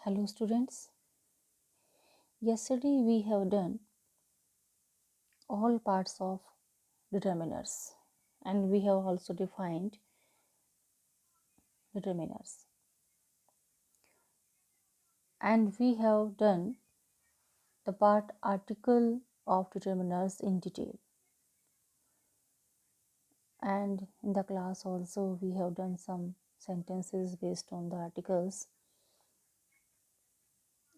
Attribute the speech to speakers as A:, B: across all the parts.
A: Hello students, yesterday we have done all parts of determiners and we have also defined determiners and we have done the part article of determiners in detail, and in the class also we have done some sentences based on the articles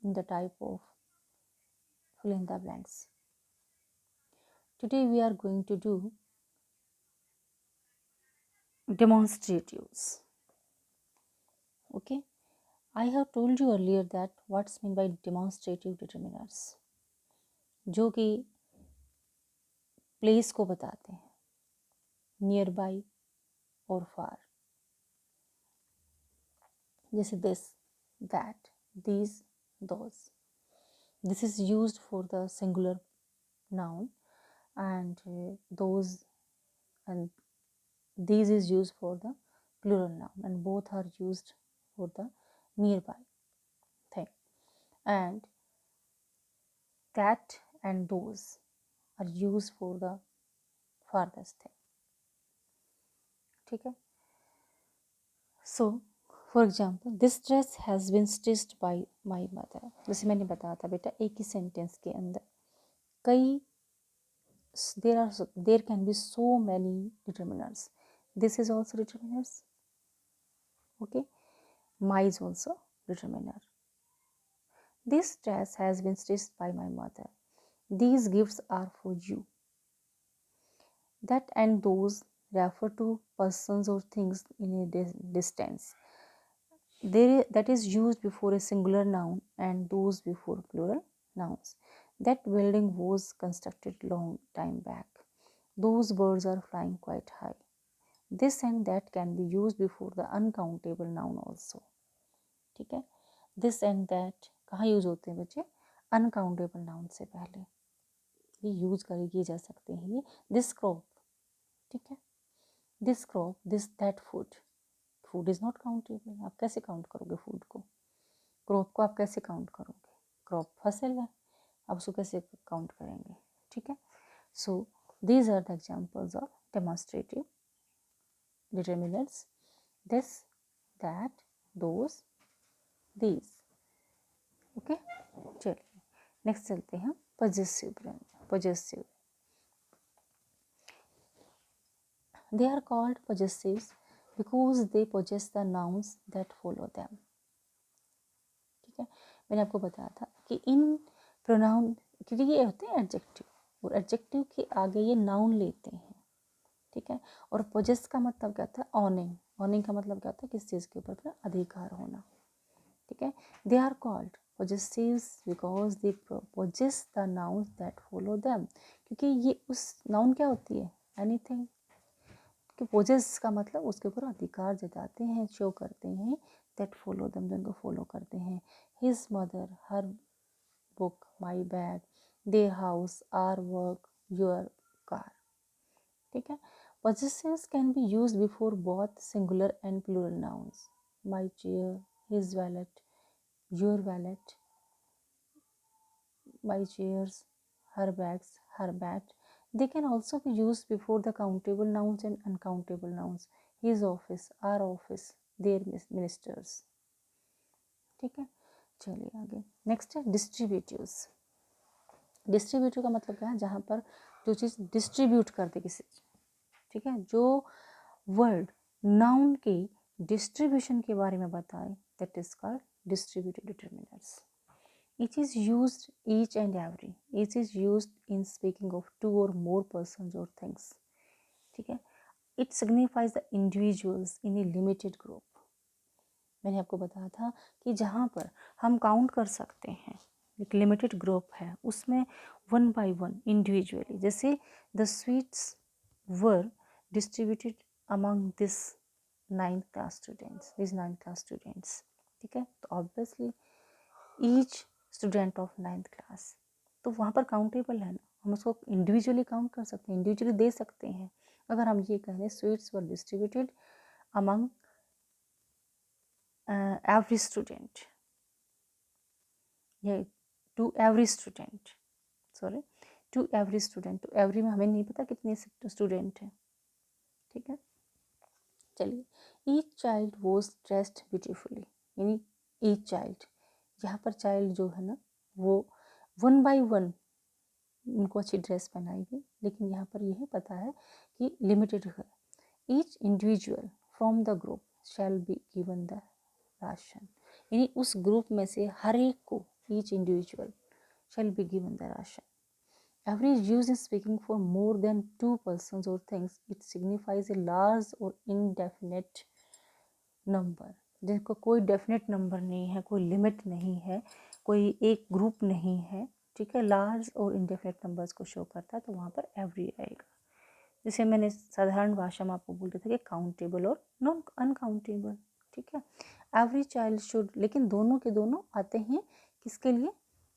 A: in the type of fill in the blanks. Today we are going to do demonstratives. Okay, I have told you earlier that what's meant by demonstrative determiners, जो कि place को बताते हैं, near by और फार, जैसे this, that, these, those. This is used for the singular noun and those and these is used for the plural noun, and both are used for the nearby thing, and that and those are used for the farthest thing. ठीक है. So for example, this dress has been stitched by my mother. जैसे मैंने बताया था बेटा, एक ही sentence के अंदर कई there can be so many determiners. This is also determiners. Okay, my is also determiner. This dress has been stitched by my mother. These gifts are for you. That and those refer to persons or things in a distance. That is used before a singular noun and those before plural nouns. That building was constructed long time back. Those birds are flying quite high. This and that can be used before the uncountable noun also. ठीक है. This and that कहाँ use होते हैं बच्चे? Uncountable noun से पहले ये use किए जा सकते हैं. ये दिस क्रॉप, ठीक है, this crop, this that food. Food is not countable. आप कैसे काउंट करोगे फूड को? क्रॉप को आप कैसे काउंट करोगे? क्रॉप फसल है, आप उसको कैसे काउंट करेंगे? ठीक है. So these are the examples of demonstrative determiners. This, that, those, these. Okay, चलिए नेक्स्ट चलते हैं possessive. Possessive, they are called possessives because they possess the nouns that follow them. ठीक है, मैंने आपको बताया था कि इन प्रोनाउन के लिए ये होते हैं एडजेक्टिव, और एडजेक्टिव के आगे ये नाउन लेते हैं. ठीक है, और पोजेस का मतलब क्या था? ऑनिंग. ऑनिंग का मतलब क्या होता है? किस चीज़ के ऊपर अपना अधिकार होना. ठीक है, they are called possessives because they possess the nouns that follow them. क्योंकि ये उस नाउन क्या होती है? एनीथिंग. कि पोजेस का मतलब उसके ऊपर अधिकार जताते हैं, शो करते हैं. दैट फॉलो देम, जो उनको फॉलो करते हैं. His mother, her book, my bag, their house, our work, your car. ठीक है. possessives can be use before both singular and plural nouns. My chair, his wallet, your wallet, my chairs, her bags, her bat. They can also be used before the countable nouns and uncountable nouns. His office, our office, their ministers. ठीक है, चलिए आगे. Next है डिस्ट्रीब्यूटिव्स. Distributive का मतलब क्या है? जहाँ पर जो चीज़ डिस्ट्रीब्यूट कर दे किसी. ठीक है, जो वर्ड नाउन के डिस्ट्रीब्यूशन के बारे में बताए, that is called distributive determiners. Each is used, each and every. Each is used in speaking of two or more persons or things. ठीक है. It signifies the individuals in a limited group. मैंने आपको बताया था कि जहाँ पर हम काउंट कर सकते हैं, एक लिमिटेड ग्रुप है, उसमें वन बाय वन इंडिविजुअली. जैसे the sweets were distributed among this 9th class students, this 9th class students. ठीक है, तो obviously each student of 9th class, तो वहाँ पर काउंटेबल है ना, हम उसको इंडिविजुअली काउंट कर सकते हैं, इंडिविजुअली दे सकते हैं. अगर हम ये कह दें sweets were distributed among every student, ये to every student, sorry to every student, to every में हमें नहीं पता कितने स्टूडेंट हैं, ठीक है। चलिए, each child was dressed beautifully, यानी ईच चाइल्ड, यहाँ पर चाइल्ड जो है ना वो वन बाय वन उनको अच्छी ड्रेस पहनाएगी, लेकिन यहाँ पर यह पता है कि लिमिटेड है। Each individual from the group shall be given the ration, यानी उस ग्रुप में से हर एक को, each individual shall be given the ration. Every is used in speaking for more than two persons or things. It signifies a large or indefinite number. जिसको कोई definite number नहीं है, कोई लिमिट नहीं है, कोई एक ग्रुप नहीं है, ठीक है। लार्ज और इनडेफिनेट नंबर्स को शो करता है, तो वहाँ पर एवरी आएगा। जैसे मैंने साधारण भाषा में आपको बोल रहे थे कि काउंटेबल और नॉन अनकाउंटेबल, ठीक है। एवरी चाइल्ड शुड, लेकिन दोनों के दोनों आते हैं किसके लिए,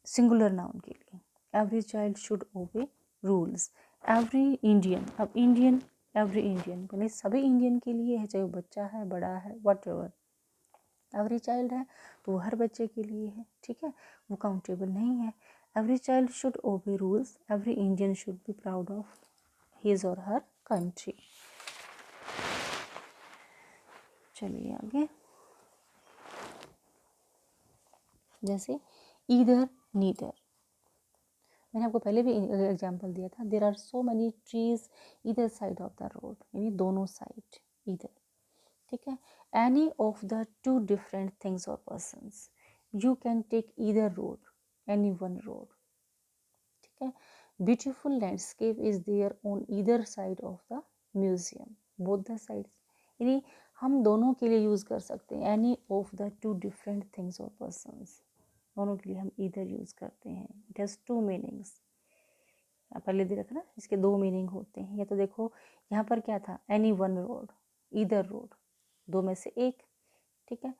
A: सिंगुलर नाउन के लिए। एवरी चाइल्ड शुड ओबे रूल्स। एवरी इंडियन, अब इंडियन, एवरी इंडियन यानी सभी इंडियन के लिए है, चाहे वो बच्चा है बड़ा है वट एवर। एवरी चाइल्ड है तो वो हर बच्चे के लिए है, ठीक है, वो काउंटेबल नहीं है। एवरी चाइल्ड शुड ओबे rules. Every Indian should be proud of his और हर कंट्री। चलिए आगे, जैसे ईदर नीदर, मैंने आपको पहले भी एग्जांपल दिया था। There are so many trees either side of the road, यानी दोनों साइड, ईदर, ठीक है। Any of the two different things और persons, you can take either road, any one road, ठीक है। Beautiful landscape is there on either side of the museum, both the sides, यानी हम दोनों के लिए यूज़ कर सकते हैं। Any of the two different things और पर्सन्स, दोनों के लिए हम ईदर यूज़ करते हैं। इट हैज़ टू मीनिंग्स, पहले दे रखा ना, इसके दो मीनिंग होते हैं। या तो देखो यहाँ पर क्या था, any one road, either road, दो में से एक, ठीक है।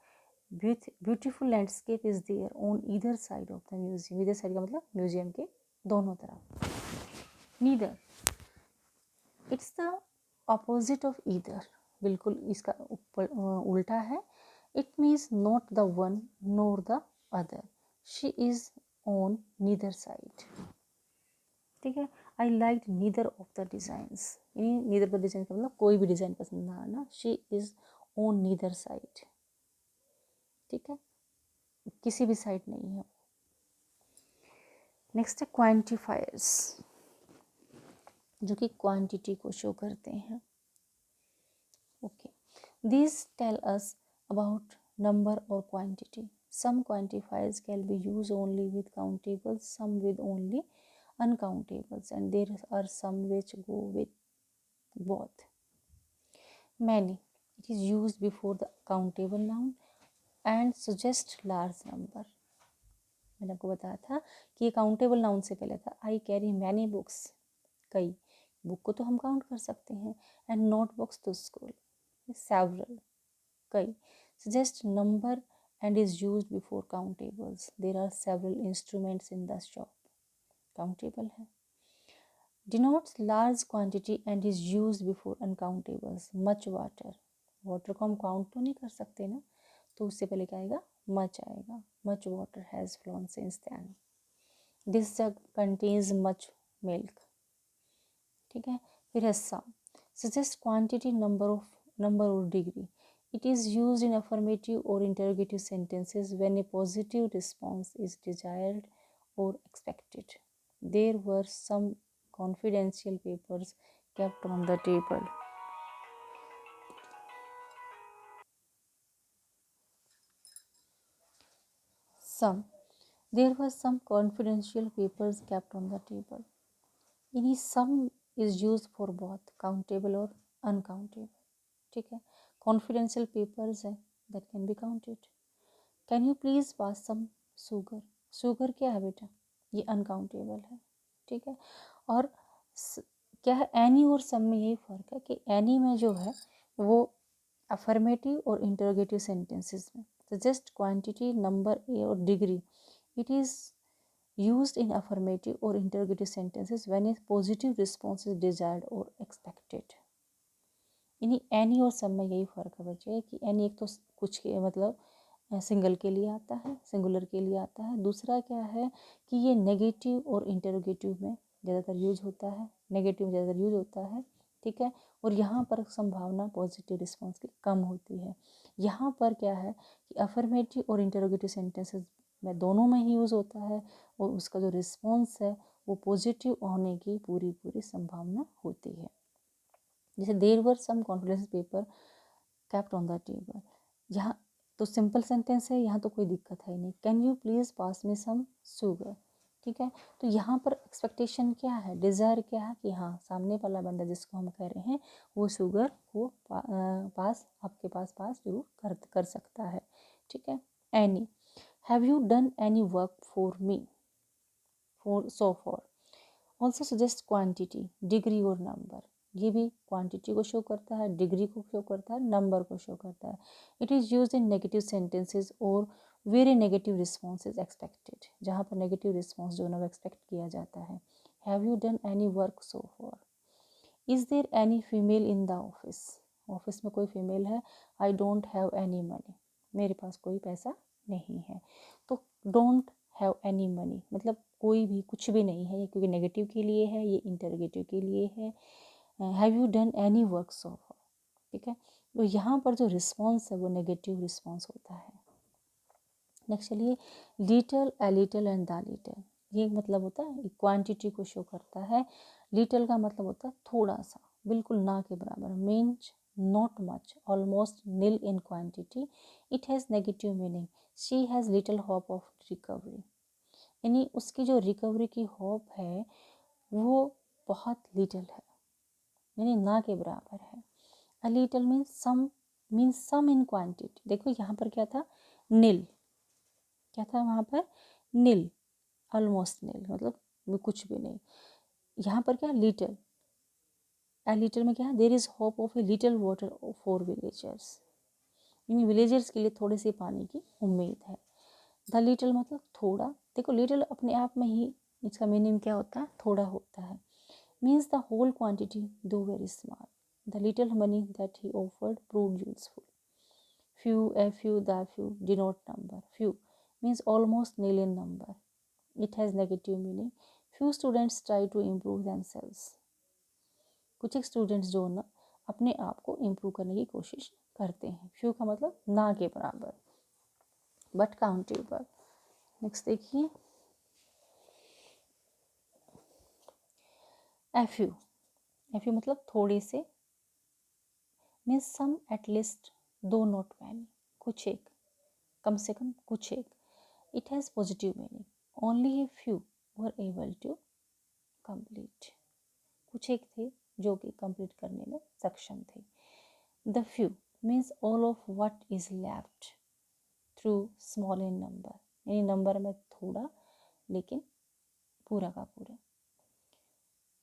A: Beautiful landscape is there on either side of the museum, either side का मतलब म्यूजियम के दोनों तरफ। Neither, it's the opposite of either, बिल्कुल इसका उल्टा है। It means not the one nor the other, she is on neither side, ठीक है। I like neither of the designs, यानी नीदर ऑफ द डिज़ाइन का मतलब कोई भी डिज़ाइन पसंद ना आना। She is on neither side, ठीक है, किसी भी साइड नहीं है। नेक्स्ट है क्वांटिफायर्स, जो कि क्वांटिटी को शो करते हैं। Okay, these tell us about number or quantity. Some quantifiers can be used only with countables, some with only uncountables, and there are some which go with both. Many, it is used before the countable noun and suggest large number. मैंने आपको बताया था कि ये countable noun से पहले था। I carry many books, कई, बुक को तो हम काउंट कर सकते हैं। And notebooks to school, several, कई। Suggest number and is used before countables. There are several instruments in the shop, countable है। Denotes large quantity and is used before uncountables. Much water, water को हम count तो नहीं कर सकते ना, तो उससे पहले क्या आएगा, मच आएगा। Much water has flown since then. This jug contains much milk, ठीक है। फिर है सम, सजेस्ट क्वांटिटी, नंबर और degree. It is used in affirmative or interrogative sentences when a positive response is desired or expected. There were some confidential papers kept on the table. There were some confidential papers kept on the table. Any sum is used for both countable और uncountable, ठीक है। Confidential papers है that can be counted. Can you please pass some sugar, sugar क्या है बेटा, ये uncountable है, ठीक है। और क्या है, एनी और सम में यही फ़र्क है कि एनी में जो है वो अफर्मेटिव और इंटरोगेटिव सेंटेंसेस में, सजेस्ट क्वांटिटी, नंबर और degree, it is used in affirmative or interrogative sentences when a positive response is desired or expected. यानी एनी और सब में यही फ़र्क है बच्चे कि एनी एक तो कुछ के मतलब सिंगल के लिए आता है, सिंगुलर के लिए आता है। दूसरा क्या है कि ये नेगेटिव और इंटरोगेटिव में ज़्यादातर यूज होता है, नेगेटिव में ज़्यादातर यूज होता है, ठीक है। और यहाँ पर संभावना पॉजिटिव रिस्पॉन्स की कम होती है। यहाँ पर क्या है कि अफर्मेटिव और इंटरोगेटिव सेंटेंसेस में दोनों में ही यूज़ होता है और उसका जो रिस्पॉन्स है वो पॉजिटिव होने की पूरी पूरी संभावना होती है। जैसे there were some confidence paper kept on the table, यहाँ तो सिंपल सेंटेंस है, यहाँ तो कोई दिक्कत है नहीं। Can you please pass me some sugar, ठीक है। तो यहाँ पर एक्सपेक्टेशन क्या है, डिज़ायर क्या है कि हाँ सामने वाला बंदा जिसको हम कह रहे हैं वो शुगर को पास आपके पास जरूर कर सकता है, ठीक है। Any, have you done any work for me, for so for. Also suggest quantity, degree और नंबर, ये भी क्वांटिटी को शो करता है, डिग्री को शो करता है, नंबर को शो करता है। It is use in negative sentences और very negative response is expected, जहाँ पर नेगेटिव रिस्पॉन्स जो है वो एक्सपेक्ट किया जाता है। Have you done any work so far. Is there any female in the office, office में कोई फीमेल है। I don't have any money, मेरे पास कोई पैसा नहीं है। तो डोंट हैव एनी मनी मतलब कोई भी कुछ भी नहीं है, ये क्योंकि नेगेटिव के लिए है, ये इंटरोगेटिव के लिए है। Have you done any work so for, ठीक है। तो यहाँ पर जो रिस्पॉन्स है वो नेगेटिव रिस्पॉन्स होता है। नेक्स्ट चलिए, little, a little and the little, ये मतलब होता है क्वांटिटी को शो करता है। लिटल का मतलब होता है थोड़ा सा, बिल्कुल ना के बराबर, means not much, almost nil in quantity. It has negative meaning, she has little hope of recovery, यानी उसकी जो रिकवरी की होप है वो बहुत लिटल है, यानी ना के बराबर है। A little means some in quantity. देखो यहाँ पर क्या था, नील, क्या था वहाँ पर, नील, ऑलमोस्ट नील मतलब कुछ भी नहीं। यहाँ पर क्या, लिटल, ए लिटल में क्या है, there is hope of a little water for villagers, इन विलेजर्स के लिए थोड़े से पानी की उम्मीद है। द लिटल मतलब थोड़ा, देखो लिटल अपने आप में ही इसका मीनिंग क्या होता है, थोड़ा होता है। मीन्स द होल क्वांटिटी दो very small, the little money that he offered proved useful. few, a few, the few denote number. Few means almost nil in number. It has negative meaning. Few students try to improve themselves. कुछ एक students जो ना अपने आप को improve करने की कोशिश करते हैं। फ्यू का मतलब ना के बराबर, बट काउंटेबल। नेक्स्ट देखिए, एफ्यू, एफ्यू मतलब थोड़े से, means some at least, though not many, कुछ एक, कम से कम कुछ एक। It has positive meaning, only a few were able to complete, कुछ एक थे जो कि कंप्लीट करने में सक्षम थे। The few means all of what is left through small in number, यानी नंबर में थोड़ा लेकिन पूरा का पूरा।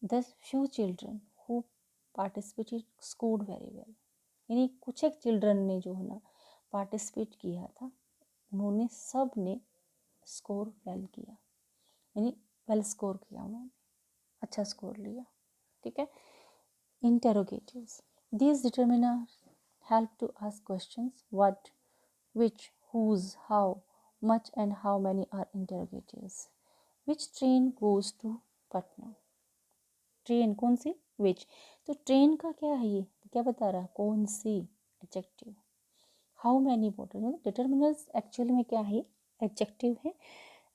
A: The few children who participated scored very well, यानी कुछ एक चिल्ड्रन ने जो है ना पार्टिसिपेट किया था, उन्होंने सब ने स्कोर वेल किया, यानी वेल स्कोर किया, उन्होंने अच्छा स्कोर लिया, ठीक है। Interrogatives. These determiners help to ask questions. What, which, whose, how, much and how many are interrogatives. Which train goes to Patna? Train कौन सी, which, तो ट्रेन का क्या है, ये क्या बता रहा है, कौन सी, adjective. How many bottle, determiners actually में क्या है, एडजेक्टिव है,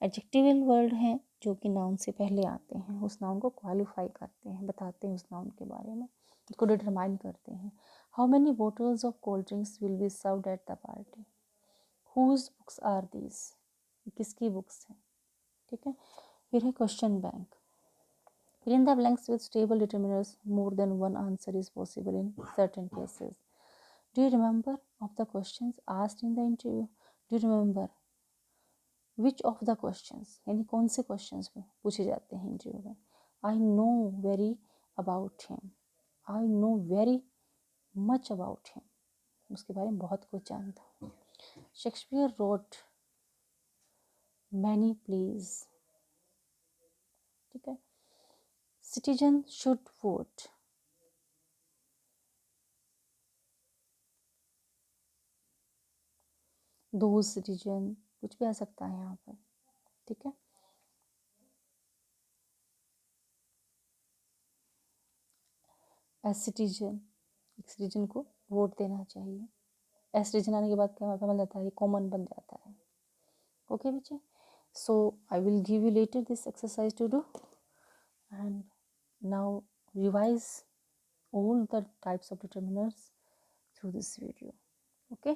A: एडजेक्टिवल वर्ड हैं जो कि नाउन से पहले आते हैं, उस नाउन को क्वालिफाई करते हैं, बताते हैं उस नाउन के बारे में, उसको डिटरमाइन करते हैं। How many bottles of cold drinks will be served at the party, whose books are these, किसकी बुक्स हैं, ठीक है। फिर है question bank, fill in the blanks with stable determiners, more than one answer is possible in certain cases. Do you remember of the questions asked in the interview? Do you remember which of the questions, यानी कौन से questions पूछे जाते हैं interview में। I know very about him, I know very much about him, उसके बारे में बहुत कुछ जानता हूँ। शेक्सपियर रोट मैनी प्लेज, ठीक है। Citizen should vote, those citizen, कुछ भी आ सकता है यहाँ पर, ठीक है। एस सिटीजन, एक सिटीजन को वोट देना चाहिए। एस सिटीजन आने के बाद क्या बन जाता है, ये कॉमन बन जाता है। ओके बच्चे, so I will give you letter this exercise to do, and now revise all the types of determinants through this video. Okay.